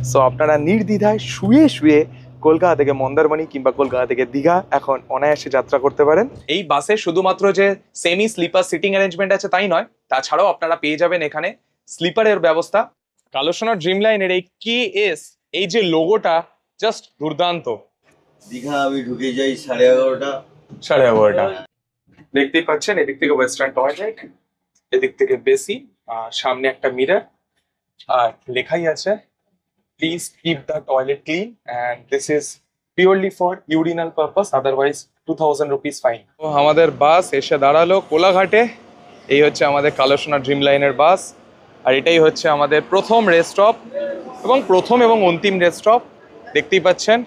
So আপনারা নির্দ্বিধায় শুয়ে শুয়ে কলকাতা থেকে মন্দারমণি কিংবা কলকাতা থেকে দীঘা এখন অনায়াসে যাত্রা করতে পারেন। এই বাসে শুধুমাত্র যে সেমি স্লিপার সিটিং অ্যারেঞ্জমেন্ট আছে তাই নয়, তাছাড়াও আপনারা পেয়ে যাবেন এখানে স্লিপারের ব্যবস্থা। কালোসোনার ড্রিম লাইনের এই KS এই যে লোগোটা জাস্ট দুর্দান্ত। দীঘা আমি ঢুকে যাই 11:30। দেখতেই পাচ্ছেন এদিক থেকে ওয়েস্টার্ন টয়লেট, এদিক থেকে বেসি, সামনে একটা মিরর, আর লেখাই আছে please keep the toilet clean and this is purely for urinal purpose, otherwise 2000 rupees fine. তো আমাদের বাস এসে দাঁড়ালো কোলাঘাটে। এই হচ্ছে আমাদের কালোসোনা ড্রিম লাইনের বাস, আর এটাই হচ্ছে আমাদের প্রথম রেস্ট স্টপ এবং অন্তিম রেস্ট স্টপ। দেখতেই পাচ্ছেন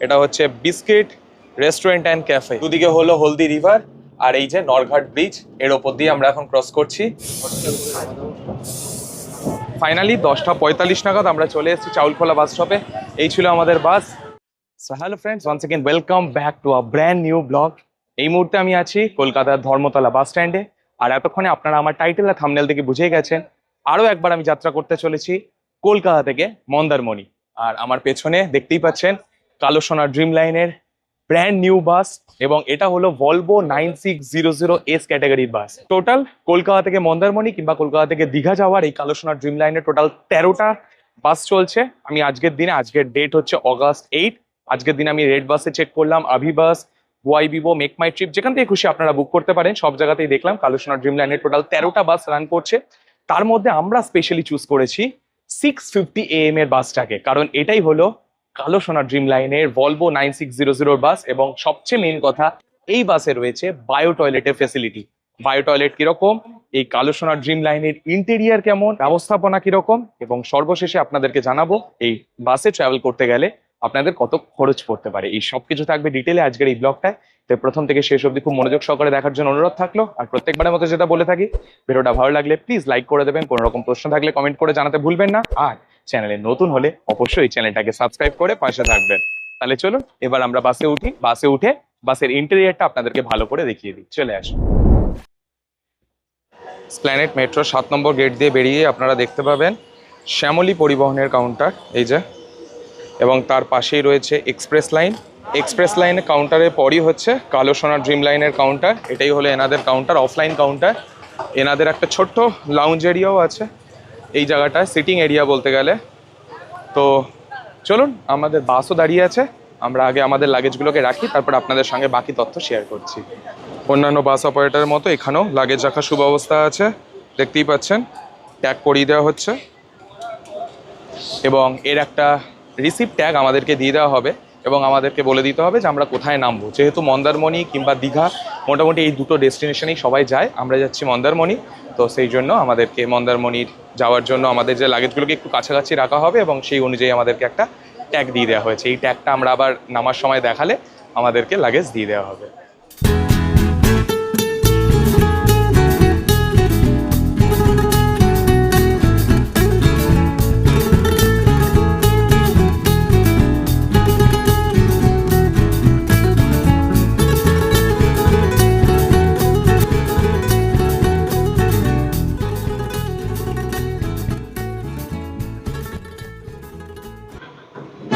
এটা হচ্ছে বিস্কিট রেস্টুরেন্ট অ্যান্ড ক্যাফে। দুদিকে হলো হলদি রিভার আর এই যে নরঘাট ব্রিজ, এর ওপর দিয়ে আমরা এখন ক্রস করছি। ফাইনালি 10:45 নাগাদ আমরা চলে এসেছি চাউলখোলা বাস স্টপে। এই ছিল আমাদের bus. So hello friends, once again welcome back to a brand new blog. এই মুহূর্তে আমি আছি কলকাতার ধর্মতলা বাস স্ট্যান্ডে, আর এতক্ষণে আপনারা আমার টাইটেল আর থাম্বনেল থেকে বুঝেই গেছেন আরও একবার আমি যাত্রা করতে চলেছি কলকাতা থেকে মন্দারমণি। আর আমার পেছনে দেখতেই পাচ্ছেন কালোসোনা ড্রিম লাইনের ব্র্যান্ড নিউ বাস, এবং এটা হলো ভলভো 9600S ক্যাটাগরির বাস। টোটাল কলকাতা থেকে মন্দারমণি কিংবা কলকাতা থেকে দীঘা যাওয়ার এই কালোসোনা ড্রিম লাইনের টোটাল 13টা বাস চলছে। আমি আজকের ডেট হচ্ছে August 8। আজকের দিনে আমি রেড বাসে চেক করলাম, আভিবাস, ওয়াইবিবো, মেক মাই ট্রিপ, যেখান থেকে খুশি আপনারা বুক করতে পারেন। সব জায়গাতেই দেখলাম কালোসোনা ড্রিম লাইনের টোটাল 13টা বাস রান করছে। তার মধ্যে আমরা স্পেশালি চুজ করেছি 6:50 AM এর বাসটাকে, কারণ এটাই হলো কালোসোনা ড্রিম লাইনের ভলভো 9600 বাস। এবং সবচেয়ে মেন কথা, এই বাসে রয়েছে বায়ো টয়লেটের ফেসিলিটি। বায়ো টয়লেট কিরকম, এই কালোসোনা ড্রিম লাইনের ইন্টেরিয়ার কেমন, ব্যবস্থাপনা কিরকম, এবং সর্বশেষে আপনাদেরকে জানাবো এই বাসে ট্রাভেল করতে গেলে আপনাদের কত খরচ পড়তে পারে। এই সবকিছু থাকবে ডিটেলে আজকের এই ব্লগটায়। তো প্রথম থেকে শেষ অবধি খুব মনোযোগ সহকারে দেখার জন্য অনুরোধ থাকলো। আর প্রত্যেকবারের মতো যেটা বলে থাকি, ভিডিওটা ভালো লাগলে প্লিজ লাইক করে দেবেন, কোনো রকম প্রশ্ন থাকলে কমেন্ট করে জানাতে ভুলবেন না, আর চ্যানেলে নতুন হলে অবশ্যই চ্যানেলটাকে সাবস্ক্রাইব করে পাশে থাকবেন। তাহলে চলুন এবার আমরা বাসে উঠি। বাসে উঠে বাসের ইন্টেরিয়ারটা আপনাদেরকে ভালো করে দেখিয়ে দিই। চলে আসুন। এসপ্ল্যানেড মেট্রো 7 নম্বর গেট দিয়ে বেরিয়ে আপনারা দেখতে পাবেন শ্যামলী পরিবহনের কাউন্টার, এই যে, এবং তার পাশেই রয়েছে এক্সপ্রেস লাইন। এক্সপ্রেস লাইনের কাউন্টারের পরই হচ্ছে কালোসোনা ড্রিম লাইনের কাউন্টার। এটাই হলো এনাদের কাউন্টার, অফলাইন কাউন্টার। এনাদের একটা ছোট্ট লাউঞ্জ এরিয়াও আছে এই জায়গাটায়, সিটিং এরিয়া বলতে গেলে। তো চলুন, আমাদের বাসও দাঁড়িয়ে আছে, আমরা আগে আমাদের লাগেজগুলোকে রাখি, তারপর আপনাদের সঙ্গে বাকি তথ্য শেয়ার করছি। অন্যান্য বাস অপারেটরের মতো এখানেও লাগেজ রাখার সুব্যবস্থা আছে, দেখতেই পাচ্ছেন। ট্যাগ করিয়ে দেওয়া হচ্ছে এবং এর একটা রিসিপ্ট ট্যাগ আমাদেরকে দিয়ে দেওয়া হবে, এবং আমাদেরকে বলে দিতে হবে যে আমরা কোথায় নামবো। যেহেতু মন্দারমণি কিংবা দীঘা মোটামুটি এই দুটো ডেস্টিনেশনেই সবাই যায়, আমরা যাচ্ছি মন্দারমণি, তো সেই জন্য আমাদেরকে মন্দারমণির যাওয়ার জন্য আমাদের যে লাগেজগুলোকে একটু কাছাকাছি রাখা হবে, এবং সেই অনুযায়ী আমাদেরকে একটা ট্যাগ দিয়ে দেওয়া হয়েছে। এই ট্যাগটা আমরা আবার নামার সময় দেখালে আমাদেরকে লাগেজ দিয়ে দেওয়া হবে।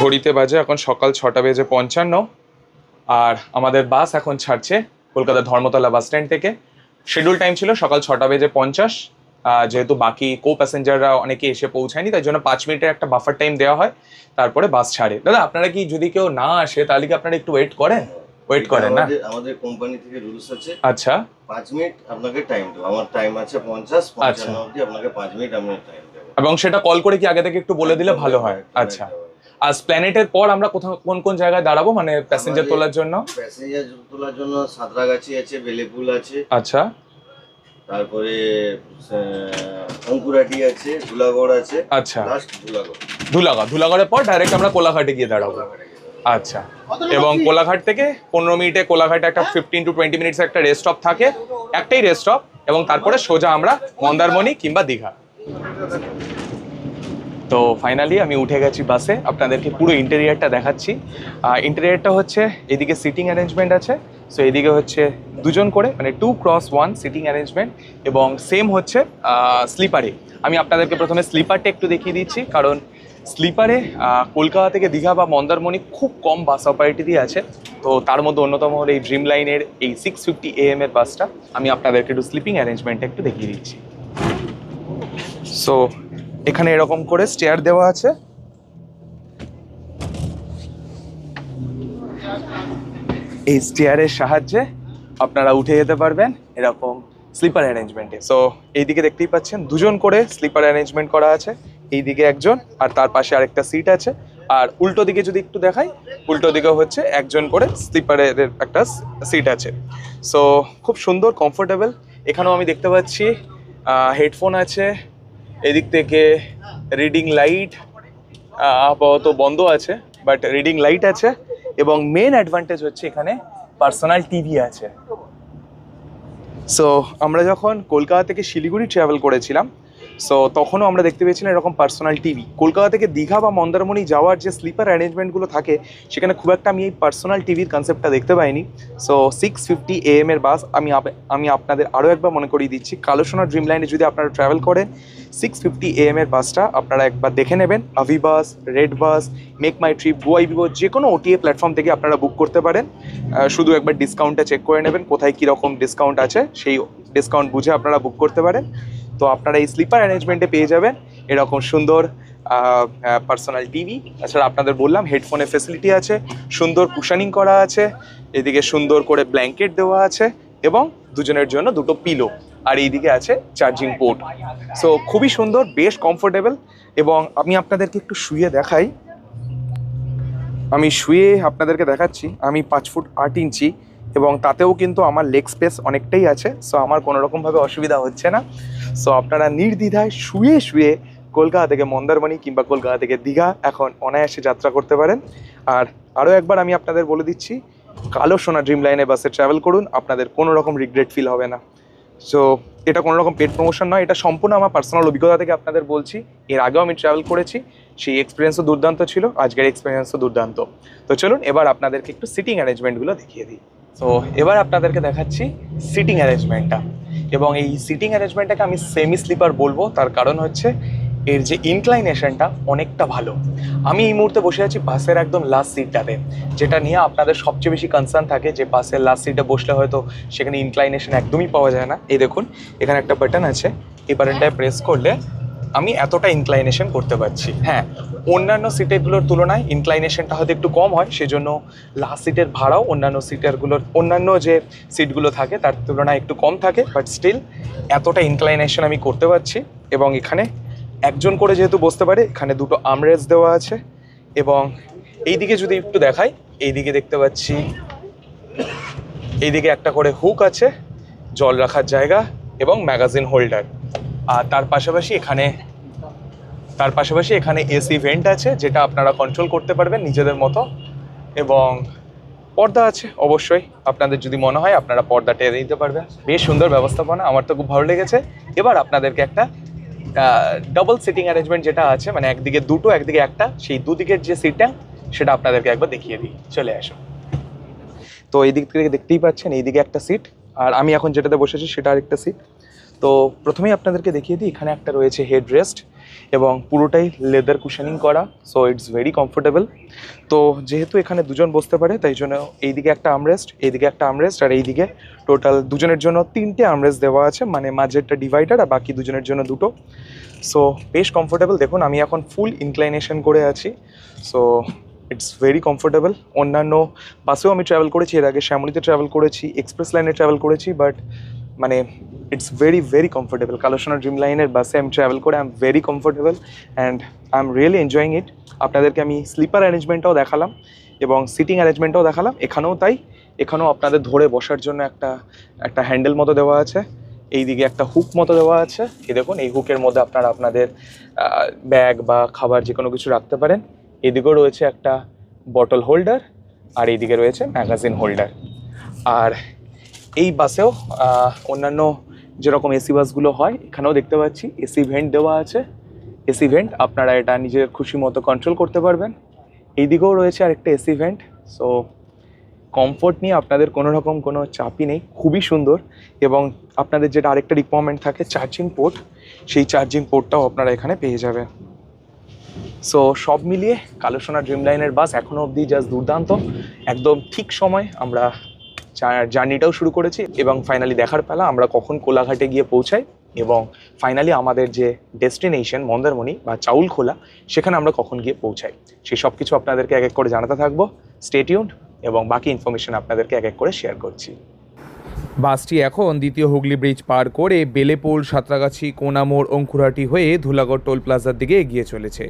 ঘড়িতে বাজে এখন সকাল 6:55, আর আমাদের বাস এখন ছাড়ছে কলকাতা ধর্মতলা বাস স্ট্যান্ড থেকে। শিডিউল টাইম ছিল সকাল 6:50। যেহেতু বাকি কো প্যাসেঞ্জাররা অনেকে এসে পৌঁছায়নি, তাই জন্য 5 মিনিটের একটা বাফার টাইম দেওয়া হয়, তারপরে বাস ছাড়ে। দাদা, আপনারা কি যদি কেউ না আসে তাহলে কি আপনারা একটু ওয়েট করেন না? আমাদের কোম্পানি থেকে রুলস আছে। আচ্ছা, 5 মিনিট আপনাকে টাইম দেব। আমার টাইম আছে 55 অবধি, আপনাকে 5 মিনিট আমি টাইম দেব। এবং সেটা কল করে কি আগে থেকে একটু বলে দিলে ভালো হয়। আচ্ছা, আর প্ল্যানেটের পর আমরা কোন জায়গায় দাঁড়াবো, মানে প্যাসেঞ্জার তোলার জন্য? প্যাসেঞ্জার তোলার জন্য সাঁতরাগাছি আছে, বেলেপুল আছে, আচ্ছা, তারপরে অঙ্কুরাটি আছে, ধুলাগড় আছে। আচ্ছা, লাস্ট ধুলাগড়ের পর ডাইরেক্ট আমরা কোলাঘাটে গিয়ে দাঁড়াবো। আচ্ছা, এবং কোলাঘাট থেকে 15 মিনিটে কোলাঘাটে একটা 15 to 20 মিনিটস একটা রেস্ট স্টপ থাকে, একটাই রেস্ট স্টপ, এবং তারপরে সোজা আমরা মন্দারমণি কিংবা দীঘা। তো ফাইনালি আমি উঠে গেছি বাসে, আপনাদেরকে পুরো ইন্টেরিয়ারটা দেখাচ্ছি। ইন্টেরিয়ারটা হচ্ছে এদিকে সিটিং অ্যারেঞ্জমেন্ট আছে, সো এদিকে হচ্ছে 2 জন করে, মানে 2x1 সিটিং অ্যারেঞ্জমেন্ট, এবং সেম হচ্ছে স্লিপারে। আমি আপনাদেরকে প্রথমে স্লিপারটা একটু দেখিয়ে দিচ্ছি, কারণ স্লিপারে কলকাতা থেকে দীঘা বা মন্দারমণি খুব কম বাস অপারেটরই আছে। তো তার মধ্যে অন্যতম হলো এই ড্রিম লাইনের এই 650 AM এর বাসটা। আমি আপনাদেরকে একটু স্লিপিং অ্যারেঞ্জমেন্টটা একটু দেখিয়ে দিচ্ছি। সো এখানে এরকম করে স্টেয়ার দেওয়া আছে। এই স্টেয়ারের সাহায্যে আপনারা উঠে যেতে পারবেন এরকম স্লিপার অ্যারেঞ্জমেন্টে। সো এইদিকে দেখতেই পাচ্ছেন দুজন করে স্লিপার অ্যারেঞ্জমেন্ট করা আছে, এইদিকে একজন আর তার পাশে আরেকটা সিট আছে। আর উল্টো দিকে যদি একটু দেখাই, উল্টো দিকে হচ্ছে একজন করে স্লিপারের একটা সিট আছে। সো খুব সুন্দর কমফোর্টেবল। এখানেও আমি দেখতে পাচ্ছি হেডফোন আছে, এদিক থেকে রিডিং লাইট আপাতত বন্ধ আছে, বাট রিডিং লাইট আছে। এবং মেন অ্যাডভান্টেজ হচ্ছে এখানে পার্সোনাল টিভি আছে। সো আমরা যখন কলকাতা থেকে শিলিগুড়ি ট্রাভেল করেছিলাম, সো তখনও আমরা দেখতে পেয়েছিলাম এরকম পার্সোনাল টিভি। কলকাতা থেকে দীঘা বা মন্দারমণি যাওয়ার যে স্লিপার অ্যারেঞ্জমেন্টগুলো থাকে সেখানে খুব একটা আমি এই পার্সোনাল টিভির কনসেপ্টটা দেখতে পাইনি। সো 650 AM এর বাস আমি আপনাদের আরও একবার মনে করিয়ে দিচ্ছি, কালোসোনা ড্রিম লাইনে যদি আপনারা ট্রাভেল করেন 650 AM এর বাসটা আপনারা একবার দেখে নেবেন। আভি বাস, রেড বাস, মেক মাই ট্রিপ, গোয়াইবিবো যে কোনো OTA প্ল্যাটফর্ম থেকে আপনারা বুক করতে পারেন। শুধু একবার ডিসকাউন্টটা চেক করে নেবেন, কোথায় কীরকম ডিসকাউন্ট আছে, সেই ডিসকাউন্ট বুঝে আপনারা বুক করতে পারেন। তো আপনারা এই স্লিপার অ্যারেঞ্জমেন্টে পেয়ে যাবেন এরকম সুন্দর পার্সোনাল টিভি। তাছাড়া আপনাদের বললাম হেডফোনের ফেসিলিটি আছে, সুন্দর কুশানিং করা আছে, এদিকে সুন্দর করে ব্ল্যাঙ্কেট দেওয়া আছে এবং দুজনের জন্য দুটো পিলো, আর এইদিকে আছে চার্জিং পোর্ট। সো খুবই সুন্দর, বেশ কমফোর্টেবল। এবং আমি আপনাদেরকে একটু শুয়ে দেখাই, আমি শুয়ে আপনাদেরকে দেখাচ্ছি। আমি 5 ফুট 8 ইঞ্চি এবং তাতেও কিন্তু আমার লেগ স্পেস অনেকটাই আছে। সো আমার কোনো রকমভাবে অসুবিধা হচ্ছে না। সো আপনারা নির্দ্বিধায় শুয়ে শুয়ে কলকাতা থেকে মন্দারমণি কিংবা কলকাতা থেকে দীঘা এখন অনায়াসে যাত্রা করতে পারেন। আর আরও একবার আমি আপনাদের বলে দিচ্ছি, কালোসোনা ড্রিম লাইনে বাসে ট্রাভেল করুন, আপনাদের কোনো রকম রিগ্রেট ফিল হবে না। সো এটা কোনো রকম পেড প্রমোশন নয়, এটা সম্পূর্ণ আমার পার্সোনাল অভিজ্ঞতা থেকে আপনাদের বলছি। এর আগেও আমি ট্রাভেল করেছি, সেই এক্সপিরিয়েন্সও দুর্দান্ত ছিল, আজকের এক্সপিরিয়েন্সও দুর্দান্ত। তো চলুন এবার আপনাদেরকে একটু সিটিং অ্যারেঞ্জমেন্টগুলো দেখিয়ে দিই। সো এবার আপনাদেরকে দেখাচ্ছি সিটিং অ্যারেঞ্জমেন্টটা। এবং এই সিটিং অ্যারেঞ্জমেন্টটাকে আমি সেমি স্লিপার বলবো, তার কারণ হচ্ছে এর যে ইনক্লাইনেশনটা অনেকটা ভালো। আমি এই মুহূর্তে বসে আছি বাসের একদম লাস্ট সিটটাতে, যেটা নিয়ে আপনাদের সবচেয়ে বেশি কনসার্ন থাকে যে বাসের লাস্ট সিটে বসলে হয়তো সেখানে ইনক্লাইনেশন একদমই পাওয়া যায় না। এই দেখুন এখানে একটা বাটন আছে, এই বাটনটায় প্রেস করলে আমি এতটা ইনক্লাইনেশন করতে পারছি। হ্যাঁ, অন্যান্য সিটেরগুলোর তুলনায় ইনক্লাইনেশনটা হয়তো একটু কম হয়, সেজন্য লাস্ট সিটের ভাড়াও অন্যান্য যে সিটগুলো থাকে তার তুলনায় একটু কম থাকে, বাট স্টিল এতটা ইনক্লাইনেশন আমি করতে পারছি। এবং এখানে একজন করে যেহেতু বসতে পারে, এখানে দুটো আর্মরেস্ট দেওয়া আছে। এবং এইদিকে যদি একটু দেখাই, এইদিকে দেখতে পাচ্ছি এইদিকে একটা করে হুক আছে, জল রাখার জায়গা এবং ম্যাগাজিন হোল্ডার। আর তার পাশাপাশি এখানে এসি ভেন্ট আছে, যেটা আপনারা কন্ট্রোল করতে পারবেন নিজেদের মতো। এবং পর্দা আছে অবশ্যই, আপনাদের যদি মনে হয় আপনারা পর্দা টেনে দিতে পারবেন। বেশ সুন্দর ব্যবস্থাপনা, আমার তো খুব ভালো লেগেছে। এবার আপনাদেরকে একটা ডাবল সিটিং অ্যারেঞ্জমেন্ট যেটা আছে, মানে একদিকে দুটো একদিকে একটা, সেই দুদিকের যে সিটটা সেটা আপনাদেরকে একবার দেখিয়ে দিই। চলে আসো। তো এই দিক থেকে দেখতেই পাচ্ছেন এইদিকে একটা সিট, আর আমি এখন যেটাতে বসেছি সেটা আরেকটা সিট। তো প্রথমেই আপনাদেরকে দেখিয়ে দিই, এখানে একটা রয়েছে হেড রেস্ট এবং পুরোটাই লেদার কুশনিং করা। So it's very comfortable. তো যেহেতু এখানে দুজন বসতে পারে, তাই জন্য এইদিকে একটা আর্মরেস্ট, এইদিকে একটা আর্মরেস্ট, আর এইদিকে টোটাল দুজনের জন্য 3টে আর্মরেস্ট দেওয়া আছে, মানে মাঝেরটা ডিভাইডার আর বাকি দুজনের জন্য দুটো। সো বেশ কমফোর্টেবল। দেখুন আমি এখন ফুল ইনক্লাইনেশন করে আছি। So it's very comfortable. অন্যান্য বাসেও আমি ট্রাভেল করেছি, এর আগে শ্যামলিতে ট্রাভেল করেছি, এক্সপ্রেস লাইনে ট্রাভেল করেছি, বাট মানে it's very very comfortable. Kalosona dream লাইনের বাসে আমি ট্রাভেল করে I am very comfortable and I am really enjoying it. আপনাদেরকে আমি স্লিপার অ্যারেঞ্জমেন্টটাও দেখালাম এবং সিটিং অ্যারেঞ্জমেন্টটাও দেখালাম। এখানেও তাই, এখানেও আপনাদের ধরে বসার জন্য একটা হ্যান্ডেল মতো দেওয়া আছে, এইদিকে একটা হুক মতো দেওয়া আছে। এই দেখুন, এই হুকের মধ্যে আপনারা আপনাদের ব্যাগ বা খাবার যে কোনো কিছু রাখতে পারেন। এদিকেও রয়েছে একটা বটল হোল্ডার আর এইদিকে রয়েছে ম্যাগাজিন হোল্ডার। আর এই বাসেও অন্যান্য যেরকম এসি বাসগুলো হয়, এখানেও দেখতে পাচ্ছি এসি ভেন্ট দেওয়া আছে। এসি ভেন্ট আপনারা এটা নিজের খুশি মতো কন্ট্রোল করতে পারবেন। এইদিকেও রয়েছে আরেকটা এসি ভেন্ট। সো কমফোর্ট নিয়ে আপনাদের কোনো রকম কোনো চাপই নেই, খুবই সুন্দর। এবং আপনাদের যেটা আরেকটা রিকোয়ারমেন্ট থাকে চার্জিং পোর্ট, সেই চার্জিং পোর্টটাও আপনারা এখানে পেয়ে যাবেন। সো সব মিলিয়ে কালো সোনা ড্রিম লাইনের বাস এখনো অবধি জাস্ট দুর্দান্ত, একদম ঠিক সময় আমরা জার্নিটাও শুরু করেছি এবং ফাইনালি দেখার পালা আমরা কখন কোলাঘাটে গিয়ে পৌঁছাই এবং ফাইনালি আমাদের যে ডেস্টিনেশন মন্দারমণি বা চাউলখোলা সেখানে আমরা কখন গিয়ে পৌঁছাই, সেই সব কিছু আপনাদেরকে এক এক করে জানাতে থাকবো। স্টে টিউনড এবং বাকি ইনফরমেশন আপনাদেরকে এক এক করে শেয়ার করছি। বাসটি এখন দ্বিতীয় হুগলি ব্রিজ পার করে বেলেপুল, সাঁতরাগাছি, কোনামোড়, অঙ্কুরহাটি হয়ে ধুলাগড় টোল প্লাজার দিকে এগিয়ে চলেছে।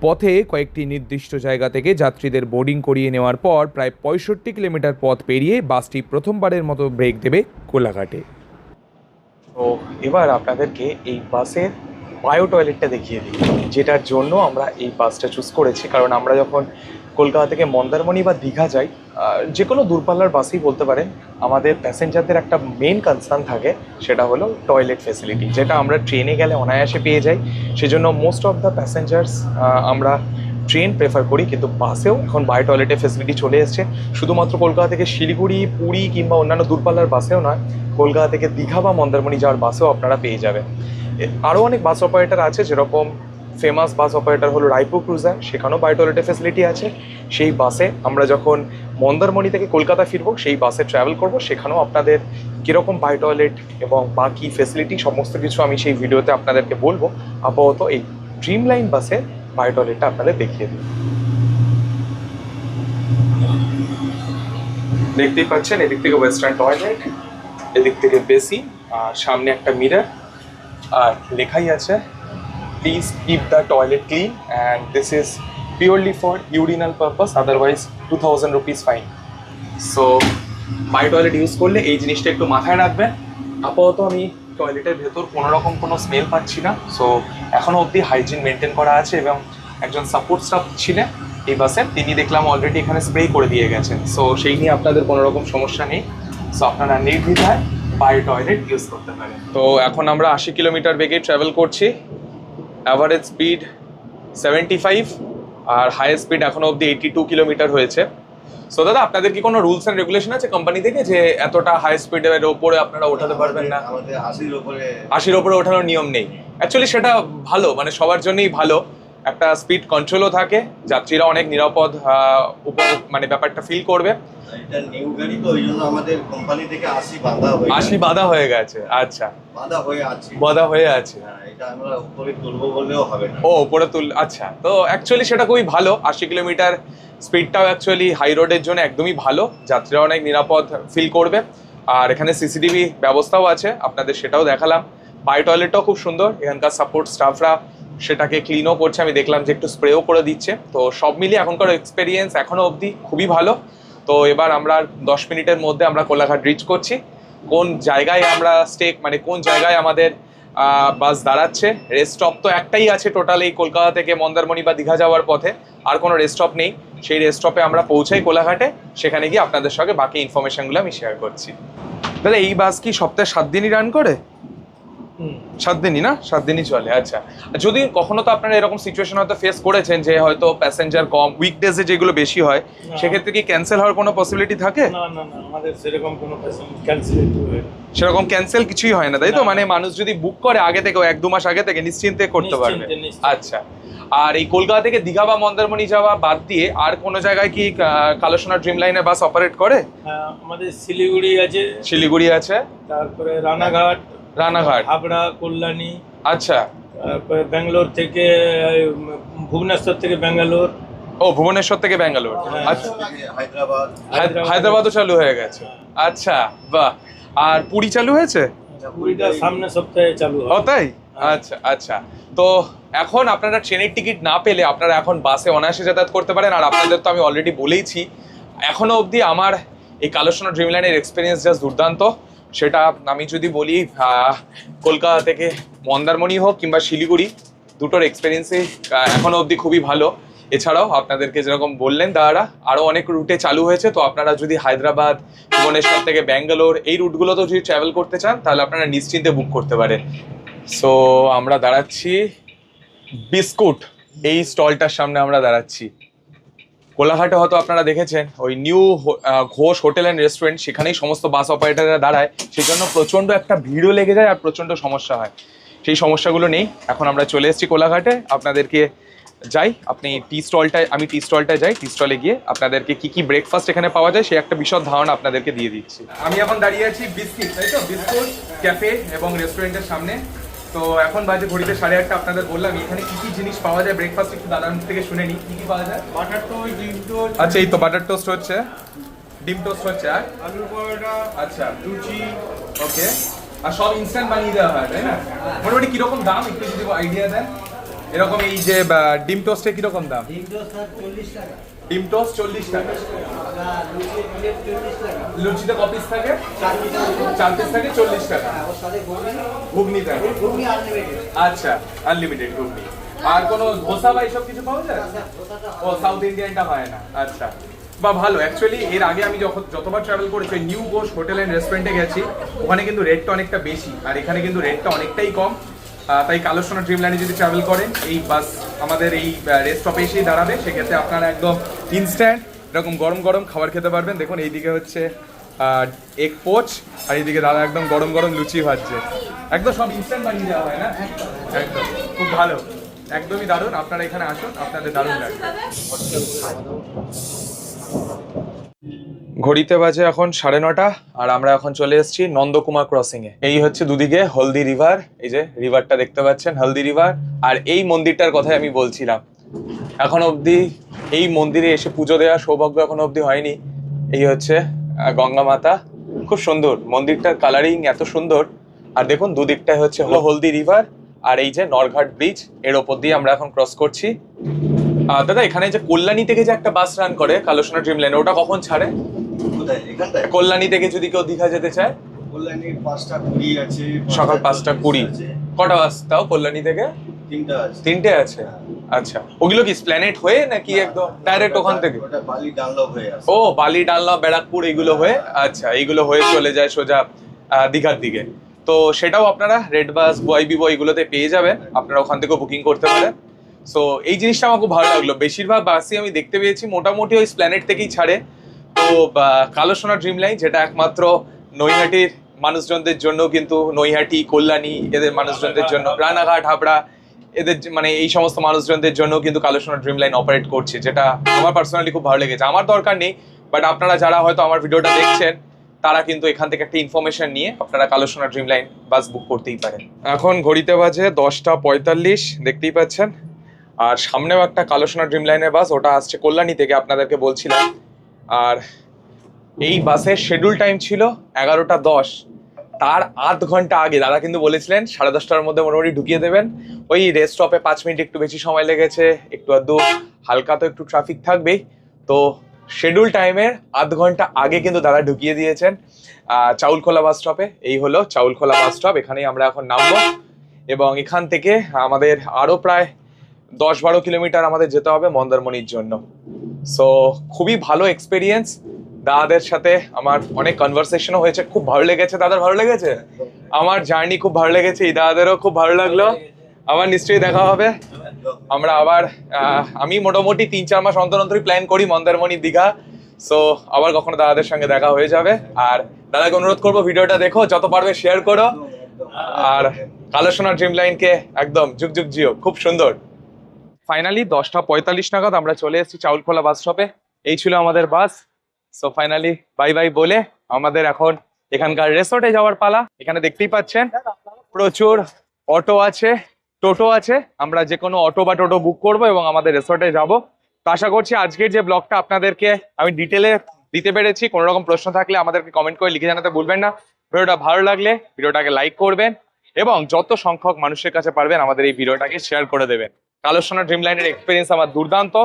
পথে কয়েকটি নির্দিষ্ট জায়গা থেকে যাত্রীদের বোর্ডিং করিয়ে নেওয়ার পর প্রায় 65 কিলোমিটার পথ পেরিয়ে বাসটি প্রথমবারের মতো ব্রেক দেবে কোলাঘাটে। তো এবার আপনাদেরকে এই বাসের বায়ো টয়লেটটা দেখিয়ে দিই, যেটার জন্য আমরা এই বাসটা চুজ করেছি। কারণ আমরা যখন কলকাতা থেকে মন্দারমণি বা দীঘা যাই, যে কোনো দূরপাল্লার বাসেই বলতে পারেন, আমাদের প্যাসেঞ্জারদের একটা মেন কনসার্ন থাকে, সেটা হলো টয়লেট ফেসিলিটি, যেটা আমরা ট্রেনে গেলে অনায়াসে পেয়ে যাই। সেজন্য মোস্ট অফ দ্য প্যাসেঞ্জার্স আমরা ট্রেন প্রেফার করি, কিন্তু বাসেও এখন বায়ো টয়লেটের ফেসিলিটি চলে এসছে। শুধুমাত্র কলকাতা থেকে শিলিগুড়ি, পুরী কিংবা অন্যান্য দূরপাল্লার বাসেও নয়, কলকাতা থেকে দীঘা বা মন্দারমণি যাওয়ার বাসেও আপনারা পেয়ে যাবেন। আরও অনেক বাস অপারেটর আছে, যেরকম ফেমাস বাস অপারেটর হলো রায়পুর ক্রুজার, সেখানেও বায়ো টয়লেটের ফেসিলিটি আছে। সেই বাসে আমরা যখন মন্দারমণি থেকে কলকাতা ফিরবো, সেই বাসে ট্রাভেল করব, সেখানেও আপনাদের কীরকম বায়ো টয়লেট এবং বাকি ফেসিলিটি সমস্ত কিছু আমি সেই ভিডিওতে আপনাদেরকে বলবো। আপাতত এই ড্রিম লাইন বাসে বায়ো টয়লেটটা আপনাদের দেখিয়ে দিই। দেখতেই পাচ্ছেন, এদিক থেকে ওয়েস্টার্ন টয়লেট, এদিক থেকে বেসিন, আর সামনে একটা মিরর, আর লেখাই আছে please keep the toilet clean and this is purely for urinal purpose, otherwise 2000 rupees fine. So bio toilet use করলে এই জিনিসটা একটু মাথায় রাখবেন। আপাতত আমি টয়লেটের ভেতর কোনো রকম কোনো স্মেল পাচ্ছি না। সো এখনও অবধি হাইজিন মেনটেন করা আছে এবং একজন সাপোর্ট স্টাফ ছিলেন এই বাসে, তিনি দেখলাম অলরেডি এখানে স্প্রে করে দিয়ে গেছেন। সো সেই নিয়ে আপনাদের কোনো রকম সমস্যা নেই। সো আপনারা নির্দ্বিধায় বায়ো টয়লেট ইউজ করতে পারেন। তো এখন আমরা 80 কিলোমিটার বেগে ট্রাভেল করছি, অ্যাভারেজ স্পিড 75 আর হাইয়েস্ট স্পিড এখনো অবধি 82 কিলোমিটার হয়েছে। সো দাদা, আপনাদের কি কোনো রুলস অ্যান্ড রেগুলেশন আছে কোম্পানি থেকে যে এতটা হাই স্পিডের ওপরে আপনারা ওঠাতে পারবেন না? আমাদের 80-র ওপরে ওঠানোর নিয়ম নেই। অ্যাকচুয়ালি সেটা ভালো, মানে সবার জন্যই ভালো, একটা স্পিড কন্ট্রোলও থাকে, যাত্রীরা অনেক নিরাপদ মানে ব্যাপারটা ফিল করবে। এটা নিউ গাড়ি তো, ওই জন্য আমাদের কোম্পানি থেকে 80 বাধা হয়ে গেছে। আচ্ছা, বাধা হয়ে আছে। এটা আমরা উপরে তুলবো বললেও হবে না। ও, উপরে আচ্ছা। তো অ্যাকচুয়ালি সেটা খুবই ভালো। 80 কিলোমিটার স্পিডটাও অ্যাকচুয়ালি হাই রোডের জন্য একদমই ভালো, যাত্রীরা অনেক নিরাপদ ফিল করবে। আর এখানে সিসিটিভি ব্যবস্থাও আছে, আপনাদের সেটাও দেখালাম। বায়ো টয়লেটটাও খুব সুন্দর, এখানকার সাপোর্ট স্টাফরা সেটাকে ক্লিনও করছে, আমি দেখলাম যে একটু স্প্রেও করে দিচ্ছে। তো সব মিলিয়ে এখনকার এক্সপিরিয়েন্স এখনো অবধি খুবই ভালো। তো এবার আমরা 10 মিনিটের মধ্যে আমরা কোলাঘাট রিচ করছি। কোন জায়গায় আমরা মানে কোন জায়গায় আমাদের বাস দাঁড়াচ্ছে, রেস্ট স্টপ তো একটাই আছে টোটাল এই কলকাতা থেকে মন্দারমণি বা দীঘা যাওয়ার পথে, আর কোনো রেস্ট স্টপ নেই। সেই রেস্ট স্টপে আমরা পৌঁছাই কোলাঘাটে, সেখানে গিয়ে আপনাদের সঙ্গে বাকি ইনফরমেশনগুলো আমি শেয়ার করছি। দাদা, এই বাস কি সপ্তাহে 7 দিনই রান করে? 7 দিনই না? 7 দিনই চলে। আচ্ছা, যদি কখনো তো আপনারা এরকম সিচুয়েশন হয়তো ফেস করেছেন যে হয়তো প্যাসেঞ্জার কম, উইকডেজে যেগুলো বেশি হয়, সেক্ষেত্রে কি ক্যান্সেল হওয়ার কোনো পসিবিলিটি থাকে? না না না, আমাদের সেরকম কোনো ক্যান্সেল হয় না। সেরকম ক্যান্সেল কিছুই হয় না, তাই তো? মানে মানুষ যদি বুক করে আগে থেকে, 1-2 মাস আগে থেকে নিশ্চিন্তে করতে পারবে। আচ্ছা, আর এই কলকাতা থেকে দীঘা বা মন্দারমণি যাওয়া বাদ দিয়ে আর কোনো জায়গায় কি কালো সোনা ড্রিম লাইনের বাস অপারেট করে? হ্যাঁ, আমাদের শিলিগুড়ি আছে, তারপরে রানাঘাট, হাবড়া, কল্যাণী। আচ্ছা, তারপরে ব্যাঙ্গালোর থেকে, ভুবনেশ্বর থেকে ব্যাঙ্গালোর। ও, ভুবনেশ্বর থেকে ব্যাঙ্গালোর। আচ্ছা, হায়দ্রাবাদও চালু হয়ে গেছে। আচ্ছা, বাহ। আর পুরী চালু হয়েছে? পুরীটা সামনের সপ্তাহে চালু হবে। ও তাই? আচ্ছা আচ্ছা। তো এখন আপনারা ট্রেনের টিকিট না পেলে আপনারা এখন বাসে অনায়াসে যাতায়াত করতে পারেন। আর আপনাদের তো আমি অলরেডি বলেইছি, এখনো অবধি আমার এই কালো সোনা ড্রিম লাইনের এক্সপিরিয়েন্স জাস্ট দুর্দান্ত। সেটা আমি যদি বলি, কলকাতা থেকে মন্দারমণি হোক কিংবা শিলিগুড়ি, দুটোর এক্সপিরিয়েন্সই এখনো অবধি খুবই ভালো। এছাড়াও আপনাদেরকে যেরকম বললেন দাদারা, আরও অনেক রুটে চালু হয়েছে। তো আপনারা যদি হায়দ্রাবাদ, ভুবনেশ্বর থেকে ব্যাঙ্গালোর এই রুটগুলোতেও যদি ট্রাভেল করতে চান, তাহলে আপনারা নিশ্চিন্তে বুক করতে পারেন। সো আমরা দাঁড়াচ্ছি বিস্কুট, এই স্টলটার সামনে আমরা দাঁড়াচ্ছি। কোলাঘাটে হয়তো আপনারা দেখেছেন ওই new Ghosh hotel and restaurant, সেখানেই সমস্ত বাস অপারেটাররা দাঁড়ায়। সেই জন্য প্রচণ্ড একটা ভিড়ও লেগে যায় আর প্রচণ্ড সমস্যা হয়। সেই সমস্যাগুলো নেই। এখন আমরা চলে এসেছি কোলাঘাটে, আপনাদেরকে যাই, আপনি আমি টি স্টলটায় যাই, টি স্টলে গিয়ে আপনাদেরকে কি কি ব্রেকফাস্ট এখানে পাওয়া যায় সেই একটা বিশদ ধারণা আপনাদেরকে দিয়ে দিচ্ছি। আমি এখন দাঁড়িয়ে আছি বিস্কিট, তাই তো, বিস্কুট ক্যাফে এবং রেস্টুরেন্টের সামনে। তো এখন বাজে ঘড়িতে 8:30। আপনাদের বললাম এখানে কি কি জিনিস পাওয়া যায় ব্রেকফাস্ট একটু দাদার মুখ থেকে শুনে নিই, কি কি পাওয়া যায়। বাটার টোস্ট, ডিম টোস্ট, আচ্ছা, এই তো বাটার টোস্ট হচ্ছে, ডিম টোস্ট হচ্ছে, আর আলু পরোটা, আচ্ছা লুচি। ওকে। আর সব ইনস্ট্যান্ট বানিয়ে দেওয়া হয়, তাই না? মোটামুটি কিরকম দাম একটু যদি আইডিয়া দেন। এরকম এই যে ডিম টোস্টে কিরকম দাম? ডিম টোস্ট 40 টাকা, ডিম টোস্ট 40 টাকা। আর লুচি প্লেট 40 টাকা, লুচিতে কপিস থাকে? 4 পিস 4 পিস থাকে 40 টাকা। ওর সাথে ঘুগনি, ঘুগনি থাকে? ঘুগনি আনলিমিটেড। আচ্ছা, আনলিমিটেড ঘুগনি। আর কোনো ধোসা বা এইসব কিছু পাওয়া যায়? ও সাউথ ইন্ডিয়ানটা হয় না, আচ্ছা। বা ভালো, অ্যাকচুয়ালি এর আগে আমি যতবার ট্রাভেল করেছি নিউ ঘোষ হোটেল অ্যান্ড রেস্টুরেন্টে গেছি, ওখানে কিন্তু রেটটা অনেকটা বেশি, আর এখানে কিন্তু রেটটা অনেকটাই কম। তাই কালো সোনা ড্রিমল্যান্ডে যদি ট্রাভেল করেন, এই বাস আমাদের এই রেস্ট স্টপে এসেই দাঁড়াবে, সেক্ষেত্রে আপনারা একদম ইনস্ট্যান্ট এরকম গরম গরম খাবার খেতে পারবেন। দেখুন এইদিকে হচ্ছে এগ পোচ, আর এইদিকে দাদা একদম গরম গরম লুচি ভাজছে, একদম সব ইনস্ট্যান্ট বানিয়ে দেওয়া হয় না? একদম খুব ভালো, একদমই দারুণ। আপনারা এখানে আসুন, আপনাদের দারুণ লাগবে। ঘড়িতে বাজে এখন 9:30, আর আমরা এখন চলে এসেছি নন্দকুমার ক্রসিং এ। এই হচ্ছে দুদিকে হলদি রিভার, এই যে রিভারটা দেখতে পাচ্ছেন, হলদি রিভার। আর এই মন্দিরটার কথাই আমি বলছিলাম, এখন অবধি এই মন্দিরে এসে পুজো দেওয়ার সৌভাগ্য এখন অবধি হয়নি। এই হচ্ছে গঙ্গা মাতা, খুব সুন্দর মন্দিরটার কালারিং, এত সুন্দর। আর দেখুন দুদিকটায় হচ্ছে হলদি রিভার, আর এই যে নরঘাট ব্রিজ, এর ওপর দিয়ে আমরা এখন ক্রস করছি। দাদা, এখানে যে কল্যাণী থেকে যে একটা বাস রান করে কালো সোনা ড্রিমল্যান্ড, ওটা কখন ছাড়ে? কোথায়? এখানটায়? কল্যাণী থেকে যদি কেউ দীঘা যেতে চায়? কল্যাণীর 5:20 আছে, সকাল 5:20। আছে, কটা বাস তাও কল্যাণী থেকে? 3টা আছে। 3টে আছে, আচ্ছা। ওগুলো কি স্প্ল্যানেট হয়ে নাকি একদম ডাইরেক্ট ওখান থেকে? ওটা বালি ডানলপ হয়ে আসে। ও, বালি ডানলপ, ব্যারাকপুর এইগুলো হয়ে, আচ্ছা, এইগুলো হয়ে চলে যায় সোজা দীঘার দিকে। তো সেটাও আপনারা রেড বাস, বয়বিবো এগুলোতে পেয়ে যাবেন, আপনারা ওখান থেকেও বুকিং করতে পারেন। সো এই জিনিসটা আমার খুব ভালো লাগলো, বেশিরভাগ বাসই আমি দেখতে পেয়েছি মোটামুটি ওই স্প্ল্যানেট থেকেই ছাড়ে। তো কালো সোনা ড্রিমলাইন, যেটা একমাত্র নৈহাটির মানুষজনদের জন্য, কিন্তু নৈহাটি, কল্যাণী এদের মানুষজনদের জন্য, রানাঘাট, হাবড়া এদের মানে এই সমস্ত মানুষজনদের জন্য কিন্তু কালো সোনা ড্রিমলাইন অপারেট করছে, যেটা আমার পার্সোনালি খুব ভালো লেগেছে। আমার দরকার নেই, বাট আপনারা যারা হয়তো আমার ভিডিওটা দেখছেন, তারা কিন্তু এখান থেকে একটা ইনফরমেশন নিয়ে আপনারা কালো সোনা ড্রিমলাইন বাস বুক করতেই পারেন। এখন ঘড়িতে বাজে 10:45, দেখতেই পাচ্ছেন। আর সামনেও একটা কালো সোনা ড্রিমলাইনের বাস, ওটা আসছে কল্যাণী থেকে, আপনাদেরকে বলছিলাম। আর এই বাসের শিডিউল টাইম ছিল 11:10, তার আধ ঘন্টা আগে দাদা কিন্তু বলেছিলেন 10:30টার মধ্যে মোটামুটি ঢুকিয়ে দেবেন। ওই রেস্ট স্টপে 5 মিনিট একটু বেশি সময় লেগেছে, একটু আধটু হালকা তো একটু ট্রাফিক থাকবেই। তো শিডিউল টাইমের আধ ঘন্টা আগে কিন্তু দাদা ঢুকিয়ে দিয়েছেন চাউলখোলা বাস স্টপে। এই হলো চাউলখোলা বাস স্টপ, এখানেই আমরা এখন নামবো, এবং এখান থেকে আমাদের আরো প্রায় 10-12 কিলোমিটার আমাদের যেতে হবে মন্দারমণির জন্য। সো খুবই ভালো এক্সপিরিয়েন্স, দাদাদের সাথে আমার অনেক কনভারসেশনও হয়েছে, খুব ভালো লেগেছে। দাদার ভালো লেগেছে? আমার জার্নি খুব ভালো লেগেছে, এই দাদাদেরও খুব ভালো লাগলো। আবার নিশ্চয়ই দেখা হবে। আমরা আবার আমি মোটামুটি 3-4 মাস অন্তর অন্তরই প্ল্যান করি মন্দারমণি, দীঘা। সো আবার কখনো দাদাদের সঙ্গে দেখা হয়ে যাবে। আর দাদাকে অনুরোধ করবো ভিডিওটা দেখো, যত পারবে শেয়ার করো, আর কালো সোনা ড্রিমলাইনকে একদম যুগ যুগ জিও, খুব সুন্দর। ফাইনালি 10:45 নাগাদ আমরা চলে এসেছি চাউলখোলা বাস স্টপে। এই ছিল আমাদের bus. So finally bye bye বলে আমাদের এখন এখানকার রিসোর্টে যাওয়ার পালা। এখানে দেখতেই পাচ্ছেন প্রচুর অটো আছে, টোটো আছে। আমরা যে কোনো অটো বা টোটো বুক করব এবং আমাদের রিসোর্টে যাব। তো আশা করছি আজকের যে ব্লগটা আপনাদেরকে আমি ডিটেলে দিতে পেরেছি। কোনো রকম প্রশ্ন থাকলে আমাদেরকে কমেন্ট করে লিখে জানাতে ভুলবেন না। ভিডিওটা ভালো লাগলে ভিডিওটাকে লাইক করবেন এবং যত সংখ্যক মানুষের কাছে পারবেন আমাদের এই ভিডিওটাকে শেয়ার করে দেবেন। কালো সোনা ড্রিমলাইনের এক্সপিরিয়েন্স আমার দুর্দান্ত,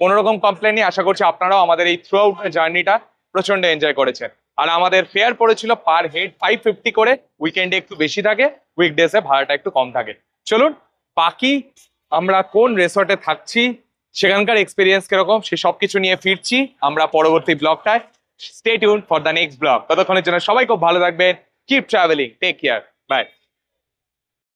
কোনো রকম কমপ্লেন নেই। আশা করছি আপনারাও আমাদের এই থ্রু আউট জার্নিটা প্রচন্ড এনজয় করেছেন। আর আমাদের ফেয়ার পড়েছিল পার হেড 550 করে, উইকেন্ডে একটু বেশি থাকে, উইকডেসে ভাড়াটা একটু কম থাকে। চলুন বাকি আমরা কোন রিসর্টে থাকছি, সেখানকার এক্সপিরিয়েন্স কিরকম, সে সব কিছু নিয়ে ফিরছি আমরা পরবর্তী ব্লগটায়। Stay tune for the next blog. ততক্ষণের জন্য সবাই খুব ভালো থাকবেন। Keep travelling, take care, by.